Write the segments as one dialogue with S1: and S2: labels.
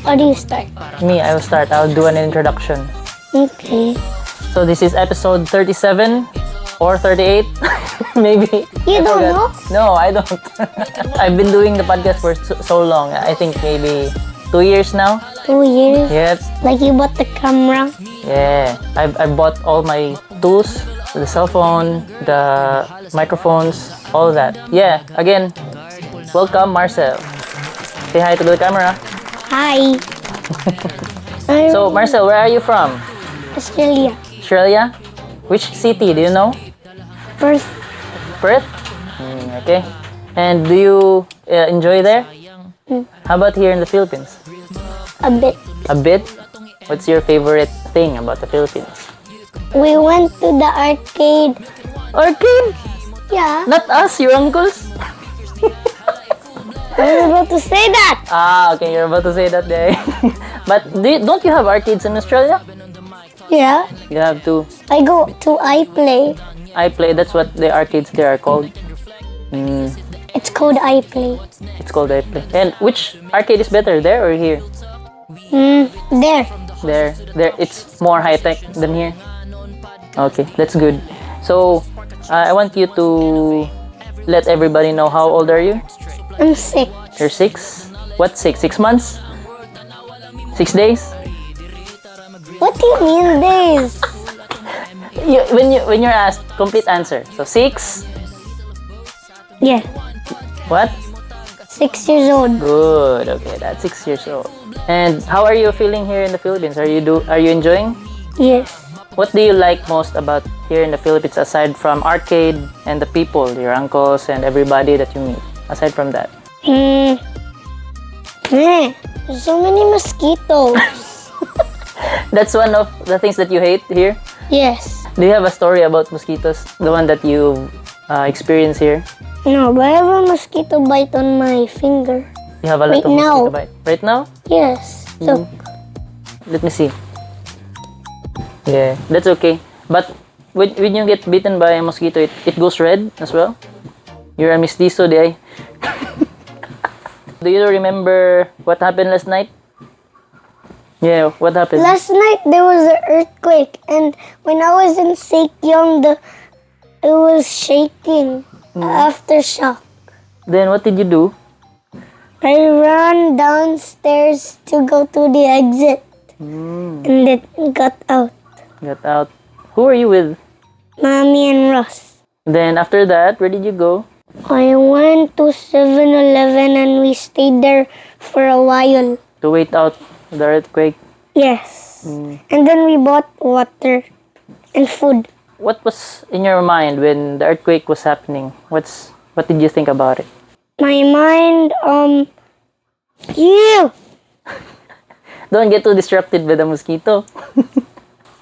S1: Or do you start?
S2: Me, I will start. I'll do an introduction.
S1: Okay.
S2: So this is episode 37 or 38, maybe.
S1: You
S2: I
S1: don't
S2: forgot.
S1: know?
S2: No, I don't. I've been doing the podcast for so long. I think maybe 2 years now.
S1: 2 years?
S2: Yep.
S1: Like you bought the camera?
S2: Yeah. I bought all my tools, the cell phone, the microphones, all that. Yeah. Again, welcome, Marcel. Say hi to the camera.
S1: Hi.
S2: So, Marcel, where are you from?
S1: Australia.
S2: Australia? Which city do you know?
S1: Perth.
S2: Perth? Okay. And do you enjoy there? How about here in the Philippines?
S1: A bit.
S2: A bit? What's your favorite thing about the Philippines?
S1: We went to the arcade.
S2: Arcade?
S1: Yeah.
S2: Not us, your uncles?
S1: I was about to say that.
S2: Ah, okay, you're about to say that there. But don't you have arcades in Australia?
S1: Yeah.
S2: You have to.
S1: I go to iPlay.
S2: iPlay, that's what the arcades there are called.
S1: It's called iPlay.
S2: It's called iPlay. And which arcade is better, there or here?
S1: There.
S2: There. It's more high-tech than here. Okay, that's good. So, I want you to let everybody know how old are you?
S1: I'm sick.
S2: You're 6? What 6? 6 months? 6 days?
S1: What do you mean days?
S2: When you're asked, complete answer. So 6?
S1: Yeah.
S2: What?
S1: 6 years old.
S2: Good. Okay, that's 6 years old. And how are you feeling here in the Philippines? Are you enjoying?
S1: Yes.
S2: What do you like most about here in the Philippines aside from arcade and the people, your uncles and everybody that you meet? Aside from that.
S1: There's so many mosquitoes.
S2: That's one of the things that you hate here?
S1: Yes.
S2: Do you have a story about mosquitoes? The one that you experienced here?
S1: No, but I have a mosquito bite on my finger.
S2: You have a lot
S1: Right
S2: of mosquito
S1: now.
S2: bite. Right now?
S1: Yes. So,
S2: Let me see. Yeah, that's okay. But when you get bitten by a mosquito, it goes red as well? You're a mestizo, di ay? Do you remember what happened last night? Yeah, what happened?
S1: last night there was an earthquake, and when I was in Sekyong, it was shaking aftershock.
S2: Then what did you do?
S1: I ran downstairs to go to the exit, and then got out.
S2: Got out. Who were you with?
S1: Mommy and Ross.
S2: Then after that, where did you go?
S1: I went to 7-Eleven and we stayed there for a while.
S2: To wait out the earthquake.
S1: Yes. And then we bought water and food.
S2: What was in your mind when the earthquake was happening? What did you think about it?
S1: My mind, ew.
S2: Don't get too distracted by the mosquito.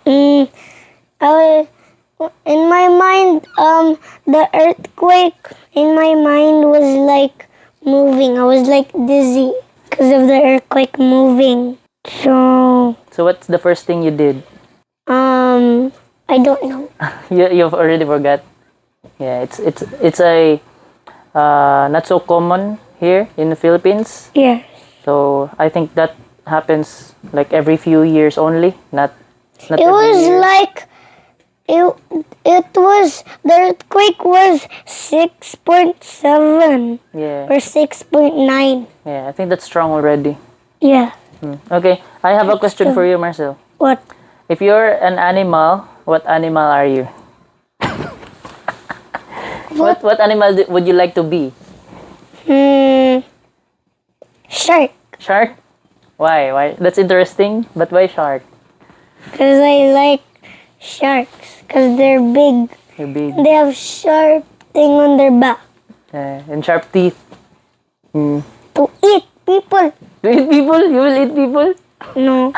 S1: In my mind, the earthquake in my mind was like moving. I was like dizzy because of the earthquake moving. So,
S2: what's the first thing you did?
S1: I don't know.
S2: You've already forgot. Yeah, it's a not so common here in the Philippines.
S1: Yeah.
S2: So I think that happens like every few years only, not
S1: It
S2: every
S1: was
S2: year.
S1: like the earthquake was 6.7
S2: Yeah,
S1: or 6.9.
S2: yeah. I think that's strong already.
S1: Yeah.
S2: Okay, I have a question for you, Marcel.
S1: What?
S2: If you're an animal, what animal are you? What animal would you like to be?
S1: Shark.
S2: Shark? Why? That's interesting. But why shark?
S1: Because I like sharks. Because they're big.
S2: You're big.
S1: They have sharp thing on their back.
S2: And sharp teeth.
S1: To eat people.
S2: To eat people? You will eat people?
S1: No.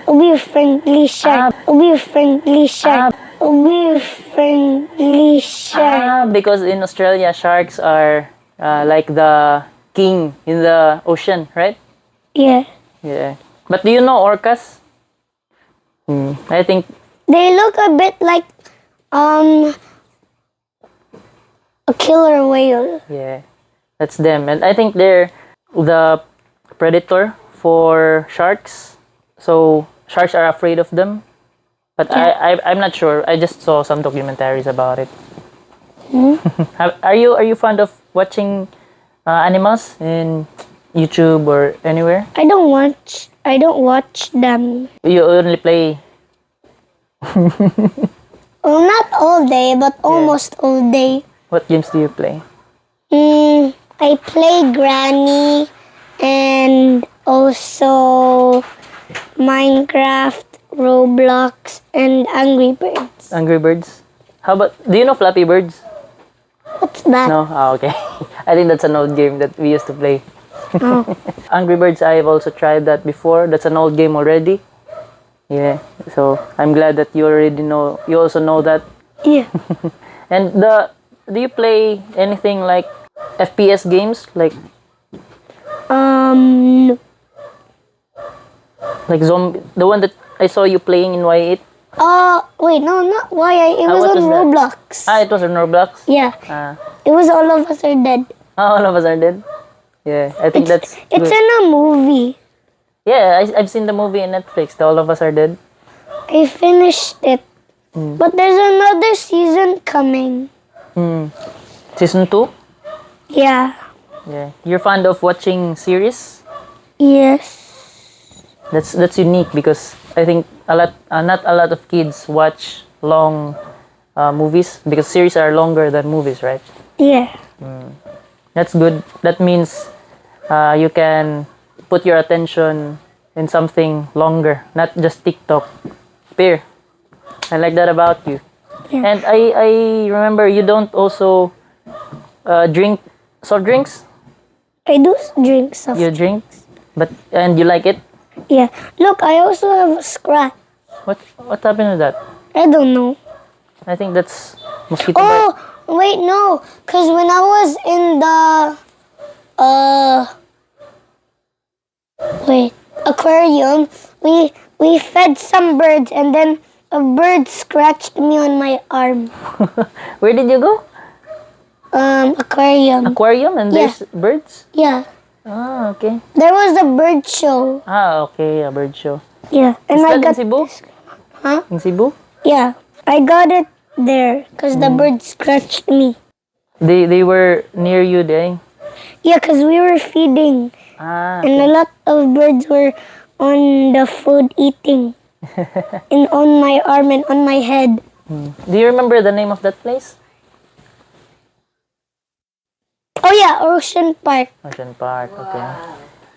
S1: To be a friendly shark. To be a friendly shark. To be a friendly shark.
S2: Because in Australia, sharks are like the king in the ocean, right?
S1: Yeah.
S2: Yeah. But do you know orcas? I think
S1: They look a bit like a killer whale.
S2: yeah, that's them. And I think they're the predator for sharks. So sharks are afraid of them. But I'm not sure. I just saw some documentaries about it. Are you fond of watching animals in YouTube or anywhere?
S1: I don't watch them.
S2: You only play.
S1: Well, not all day, but almost all day.
S2: What games do you play?
S1: I play Granny and also Minecraft, Roblox, and Angry Birds.
S2: Angry Birds. How about? Do you know Flappy Birds?
S1: What's that?
S2: No. Ah, okay. I think that's an old game that we used to play.
S1: Oh.
S2: Angry Birds. I've also tried that before. That's an old game already. Yeah. So I'm glad that you already know. You also know that.
S1: Yeah.
S2: And do you play anything like FPS games
S1: No.
S2: like zombie? The one that I saw you playing in Y8.
S1: Wait, no, not why. It was
S2: what
S1: on
S2: was that?
S1: Roblox.
S2: Ah, it was on Roblox.
S1: Yeah.
S2: Ah,
S1: It was All of Us Are Dead.
S2: all of us are dead. Yeah, I think that's
S1: It's
S2: good.
S1: in a movie.
S2: Yeah, I've seen the movie on Netflix. The All of Us Are Dead.
S1: I finished it. But there's another season coming.
S2: Season 2.
S1: Yeah.
S2: Yeah, you're fond of watching series.
S1: Yes.
S2: That's unique because I think not a lot of kids watch long movies because series are longer than movies, right?
S1: Yeah.
S2: That's good. That means you can put your attention in something longer, not just TikTok. Peer, I like that about you.
S1: Yeah.
S2: And I remember you don't also drink soft drinks.
S1: I do drink soft.
S2: You drink, and you like it.
S1: Yeah. Look, I also have a scratch.
S2: What happened to that?
S1: I don't know.
S2: I think that's mosquito bite.
S1: Oh, wait, no. Because when I was in the aquarium, we fed some birds, and then a bird scratched me on my arm.
S2: Where did you go?
S1: Aquarium.
S2: Aquarium and there's birds?
S1: Yeah.
S2: Ah, okay.
S1: There was a bird show.
S2: Ah, okay, a bird show.
S1: Yeah. And
S2: Is
S1: I
S2: that
S1: got
S2: in Cebu?
S1: Huh?
S2: In Cebu?
S1: Yeah. I got it there because the bird scratched me.
S2: They were near you there?
S1: Yeah, because we were feeding.
S2: Ah,
S1: And a lot of birds were on the food eating. And on my arm and on my head.
S2: do you remember the name of that place?
S1: Oh yeah, Ocean Park.
S2: Ocean Park, okay.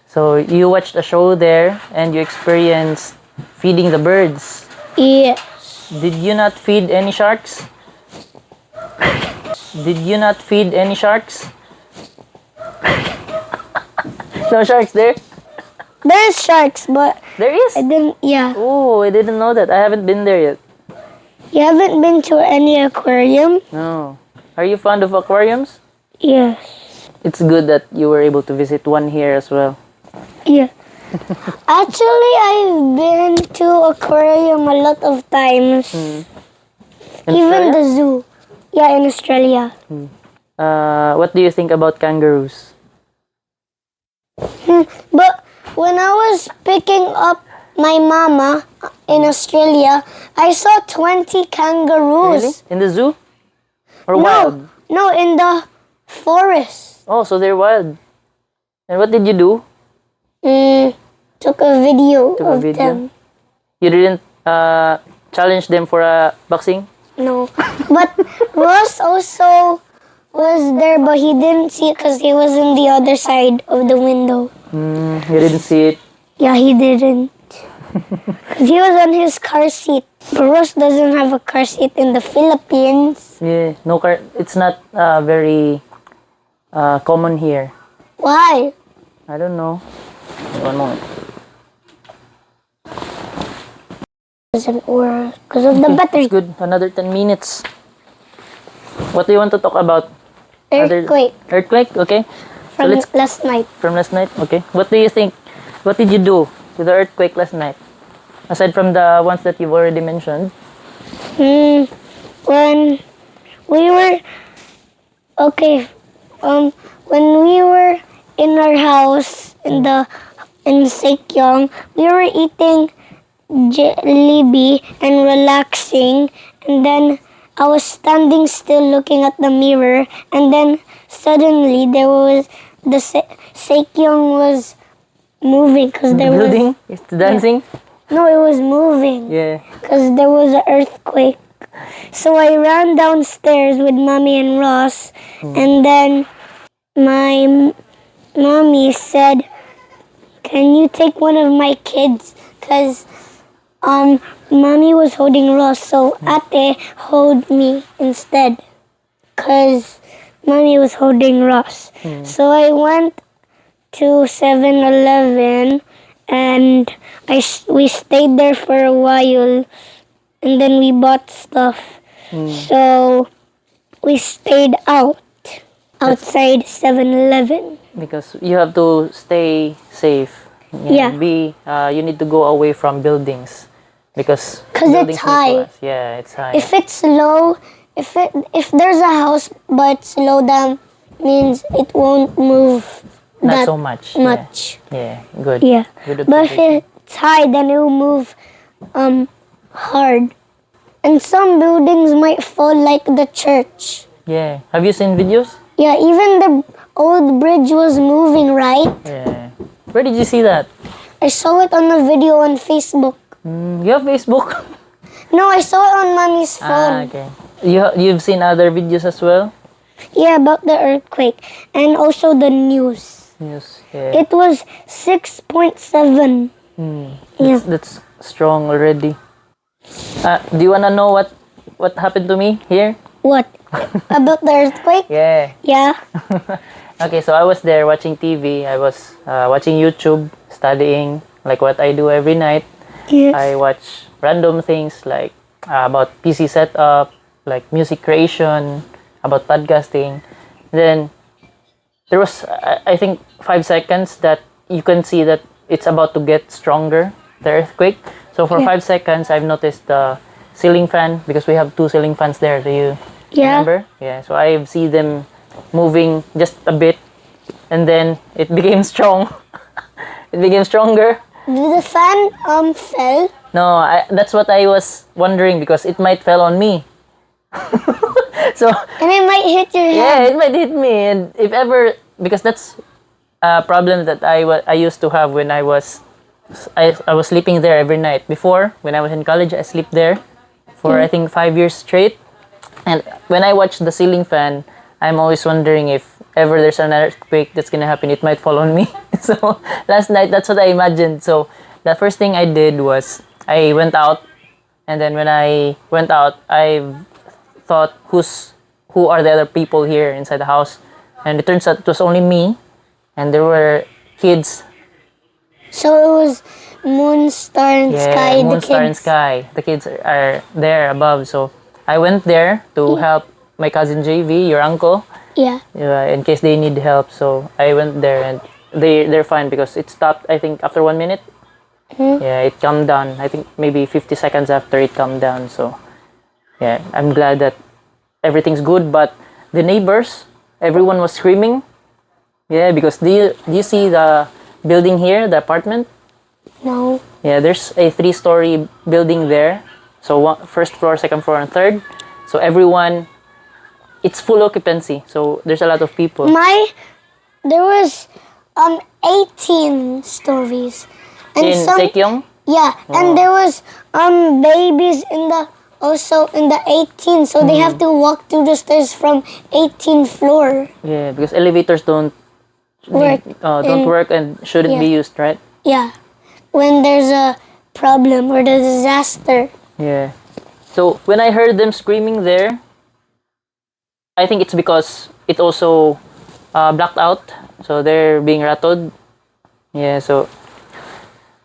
S2: So you watched a show there and you experienced feeding the birds.
S1: Yeah.
S2: Did you not feed any sharks? Did you not feed any sharks? No sharks there?
S1: There's sharks, but
S2: There is?
S1: I didn't. Yeah.
S2: Oh, I didn't know that. I haven't been there yet.
S1: You haven't been to any aquarium?
S2: No. Are you fond of aquariums?
S1: Yes.
S2: It's good that you were able to visit one here as well.
S1: Yeah. Actually, I've been to aquarium a lot of times.
S2: In
S1: Even
S2: Australia?
S1: the zoo. Yeah, in Australia.
S2: What do you think about kangaroos?
S1: But when I was picking up my mama in Australia, I saw 20 kangaroos.
S2: Really? In the zoo? Or
S1: No,
S2: wild?
S1: no, in the forest.
S2: Oh, so they're wild. And what did you do?
S1: Took a video
S2: Took a
S1: of
S2: video?
S1: them.
S2: You didn't challenge them for a boxing?
S1: No, but Ross also was there, but he didn't see it because he was in the other side of the window.
S2: You didn't see it?
S1: Yeah, he didn't. 'Cause he was on his car seat. But Ross doesn't have a car seat in the Philippines.
S2: Yeah, no car. It's not very common here.
S1: Why?
S2: I don't know. One moment.
S1: Doesn't work because of the battery.
S2: It's good. Another 10 minutes. What do you want to talk about?
S1: Earthquake
S2: Earthquake? Okay.
S1: from
S2: let's
S1: last night.
S2: from last night. Okay. What do you think? What did you do with the earthquake last night? Aside from the ones that you've already mentioned.
S1: When we were when we were in our house in the in Sekyong, we were eating Jollibee and relaxing, and then I was standing still looking at the mirror, and then suddenly there was the Sekyong was moving because there was
S2: Building? It's dancing?
S1: no, it was moving
S2: Yeah.
S1: because there was an earthquake. So I ran downstairs with Mommy and Ross, and then my mommy said, "Can you take one of my kids?" Because Mommy was holding Ross, so Ate hold me instead. Because Mommy was holding Ross. So I went to 7-Eleven and we stayed there for a while, and then we bought stuff. So we stayed outside 7-Eleven.
S2: Because you have to stay safe.
S1: Yeah.
S2: You need to go away from buildings. Because
S1: 'Cause
S2: buildings
S1: it's high.
S2: collapse. Yeah, it's high.
S1: If it's low, if there's a house but it's low, that means it won't move
S2: Not
S1: that
S2: so much.
S1: much.
S2: Yeah, good.
S1: Yeah.
S2: Good
S1: But if
S2: observation.
S1: it's high, then it will move hard. And some buildings might fall like the church.
S2: Yeah. Have you seen videos?
S1: Yeah, even the old bridge was moving, right?
S2: Yeah. Where did you see that?
S1: I saw it on a video on Facebook.
S2: You have Facebook?
S1: No, I saw it on Mommy's phone.
S2: Okay. You've seen other videos as well?
S1: Yeah, about the earthquake and also the news.
S2: News. Yeah.
S1: It was 6.7. Yeah.
S2: That's strong already. Do you wanna know what happened to me here?
S1: What? About the earthquake?
S2: Yeah.
S1: Yeah.
S2: Okay, so I was there watching TV. I was watching YouTube, studying, like what I do every night.
S1: Yes.
S2: I watch random things like about PC setup, like music creation, about podcasting. Then there was, I think, 5 seconds that you can see that it's about to get stronger, the earthquake. So for
S1: Yeah.
S2: 5 seconds, I've noticed the ceiling fan because we have 2 ceiling fans there. Do you
S1: Yeah.
S2: remember? Yeah. So I see them moving just a bit, and then it became strong. It became stronger.
S1: Did the fan fell?
S2: No, that's what I was wondering because it might fell on me. So
S1: And it might hit your
S2: yeah,
S1: head.
S2: it might hit me, and if ever, because that's a problem that I used to have when I was sleeping there every night. Before, when I was in college, I sleep there for I think 5 years straight. And when I watch the ceiling fan, I'm always wondering if ever there's an earthquake that's gonna happen, it might fall on me. So last night, that's what I imagined. So the first thing I did was I went out, and then when I went out, I thought, who are the other people here inside the house? And it turns out it was only me, and there were kids.
S1: So it was moon, star, and sky.
S2: Moon,
S1: The
S2: star, and
S1: kids.
S2: sky. The kids are there above. So I went there to help my cousin JV, your uncle,
S1: Yeah.
S2: in case they need help. So I went there, and they're fine because it stopped, I think, after 1 minute. Yeah, it calmed down. I think maybe 50 seconds after it calmed down. So yeah, I'm glad that everything's good. But the neighbors, everyone was screaming. Yeah, because do you see the building here, the apartment?
S1: No.
S2: Yeah, there's a 3-story building there. So first floor, second floor, and third. So everyone, it's full occupancy. So there's a lot of people.
S1: There was 18 stories. And
S2: In Sekyong?
S1: yeah, and there was babies in the 18, so they have to walk through the stairs from 18th floor.
S2: Yeah, because elevators don't
S1: Work.
S2: work and shouldn't be used, right?
S1: Yeah. When there's a problem or the disaster.
S2: Yeah. So when I heard them screaming there, I think it's because it also blacked out. So they're being rattled. Yeah, so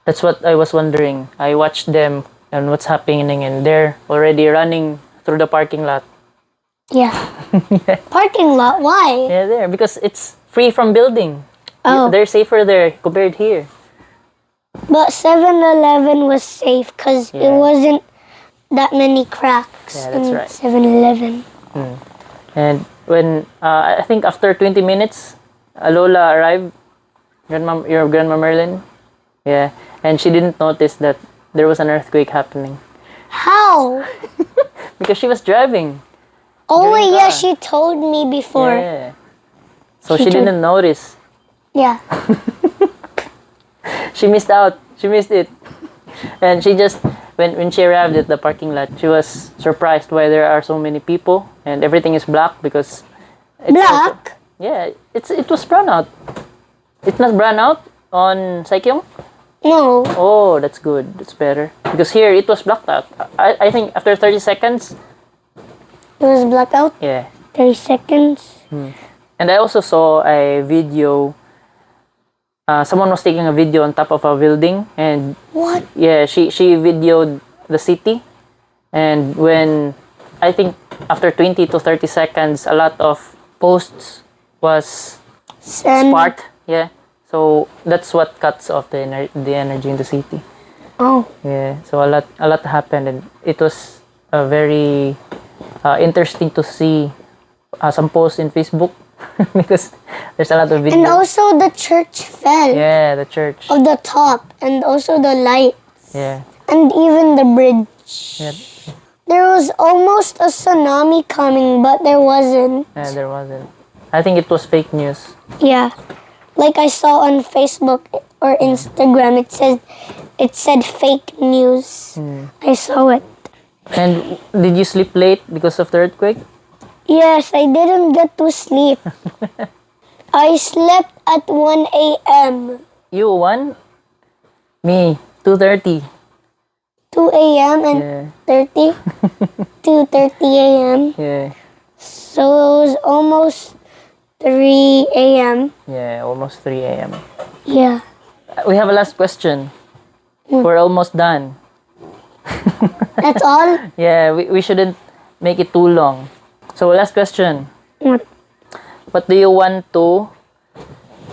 S2: that's what I was wondering. I watched them and what's happening, and they're already running through the parking lot.
S1: Yeah. Parking lot, why?
S2: Yeah, there, because it's free from building.
S1: Oh.
S2: They're safer there compared here.
S1: But 7-Eleven was safe because it
S2: Yeah.
S1: wasn't that many cracks
S2: Yeah, that's
S1: in
S2: right.
S1: 7-Eleven.
S2: And when, I think after 20 minutes, Lola arrived, your grandma Merlin. Yeah, and she didn't notice that there was an earthquake happening
S1: How?
S2: because she was driving.
S1: Oh,
S2: During
S1: yeah,
S2: the-
S1: she told me before.
S2: Yeah. So
S1: She
S2: she
S1: told-
S2: didn't notice.
S1: Yeah.
S2: She missed out. She missed it. And she just when she arrived at the parking lot, she was surprised why there are so many people and everything is black because it's also-
S1: Black?
S2: yeah, it was brown out. It's not brown out on Saikyong?
S1: No.
S2: Oh, that's good. That's better. Because here it was blacked out. I think after 30 seconds,
S1: It was blackout.
S2: yeah.
S1: 30 seconds.
S2: And I also saw a video. Someone was taking a video on top of a building, and
S1: What?
S2: yeah, she videoed the city. And when I think after 20 to 30 seconds, a lot of posts was
S1: Sand.
S2: sparked. Yeah, so that's what cuts off the energy in the city.
S1: Oh.
S2: Yeah, so a lot happened, and it was very interesting to see some posts in Facebook because there's a lot of
S1: And
S2: videos.
S1: also the church fell
S2: Yeah, the church.
S1: of the top, and also the light,
S2: Yeah,
S1: and even the bridge.
S2: yeah,
S1: There was almost a tsunami coming, but there wasn't.
S2: yeah. There wasn't. I think it was fake news.
S1: Yeah. Like I saw on Facebook or Instagram, it said fake news. I saw it.
S2: And did you sleep late because of the earthquake?
S1: Yes, I didn't get to sleep. I slept at 1 a.m.
S2: You won? Me, 2:30.
S1: 2 a.m. and
S2: Yeah,
S1: 30? 2:30 a.m.
S2: yeah,
S1: So it was almost 3 a.m.
S2: yeah. Almost 3 a.m.
S1: Yeah.
S2: We have a last question. We're almost done.
S1: That's all?
S2: Yeah, we shouldn't make it too long. So last question.
S1: What?
S2: What do you want to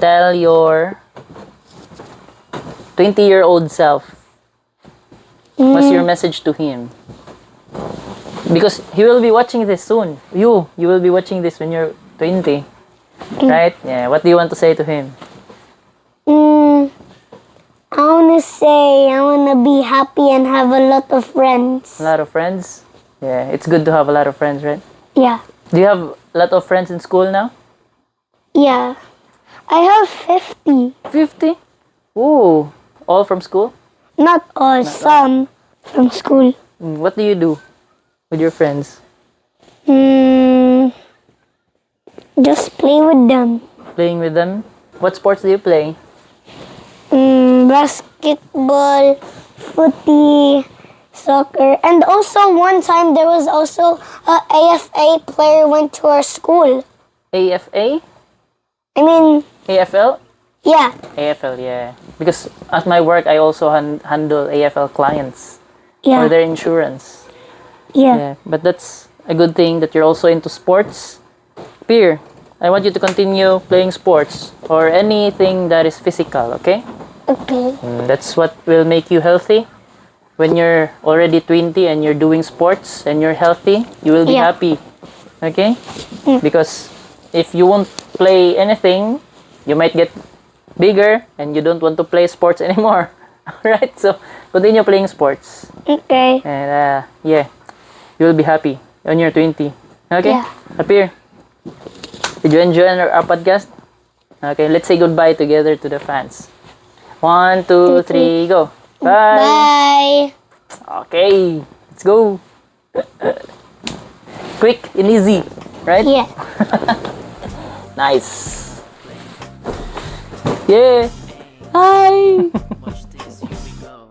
S2: tell your 20-year-old self? What's your message to him? Because he will be watching this soon. You will be watching this when you're 20. Right? Yeah. What do you want to say to him?
S1: I want to say I want to be happy and have a lot of friends.
S2: A lot of friends? Yeah, it's good to have a lot of friends, right?
S1: Yeah.
S2: Do you have a lot of friends in school now?
S1: Yeah. I have 50.
S2: 50? Ooh, all from school?
S1: Not all, some from school.
S2: What do you do with your friends?
S1: Just play with them.
S2: Playing with them? What sports do you play?
S1: Basketball, footy, soccer. And also one time there was also a AFA player went to our school.
S2: AFA?
S1: I mean,
S2: AFL?
S1: yeah.
S2: AFL, yeah. Because at my work, I also handle AFL clients for
S1: Yeah.
S2: their insurance.
S1: Yeah.
S2: Yeah, but that's a good thing that you're also into sports. Peer, I want you to continue playing sports or anything that is physical, okay?
S1: Okay.
S2: That's what will make you healthy. When you're already 20 and you're doing sports and you're healthy, you will be
S1: Yeah.
S2: happy, okay? Because if you won't play anything, you might get bigger and you don't want to play sports anymore. Right? So, continue playing sports.
S1: Okay.
S2: And yeah, you will be happy when you're 20. Okay?
S1: Yeah.
S2: Appear. Did you enjoy our podcast? Okay, let's say goodbye together to the fans. 1, 2, 3, go. Bye.
S1: Bye.
S2: Okay, let's go. Quick and easy, right?
S1: Yeah.
S2: Nice. Yeah. Hi.
S3: Watch this, here we go.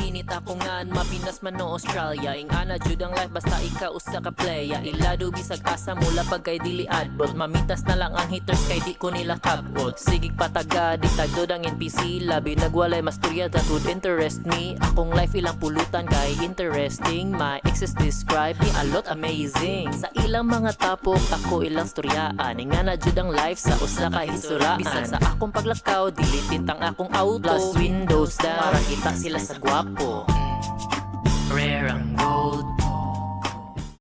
S3: Init ako nga mapinas man no Australia. Ing ana jud ang life basta ikaw usa ka playa. Ilado bisag asa mula pag kay dili adbot. Mamitas na lang ang haters kay di ko nila kapot. Sigig pataga di tagdod ang NPC. Labi nagwalay masturya that would interest me. Akong life ilang pulutan kay interesting. My exes describe me a lot amazing. Sa ilang mga tapok ako ilang storyaan. Ing ana jud ang life sa usa ka hisuraan. Bisan sa akong paglakaw dilitin ang akong auto. Plus windows down para kita sila sa gwapo. Rare ang gold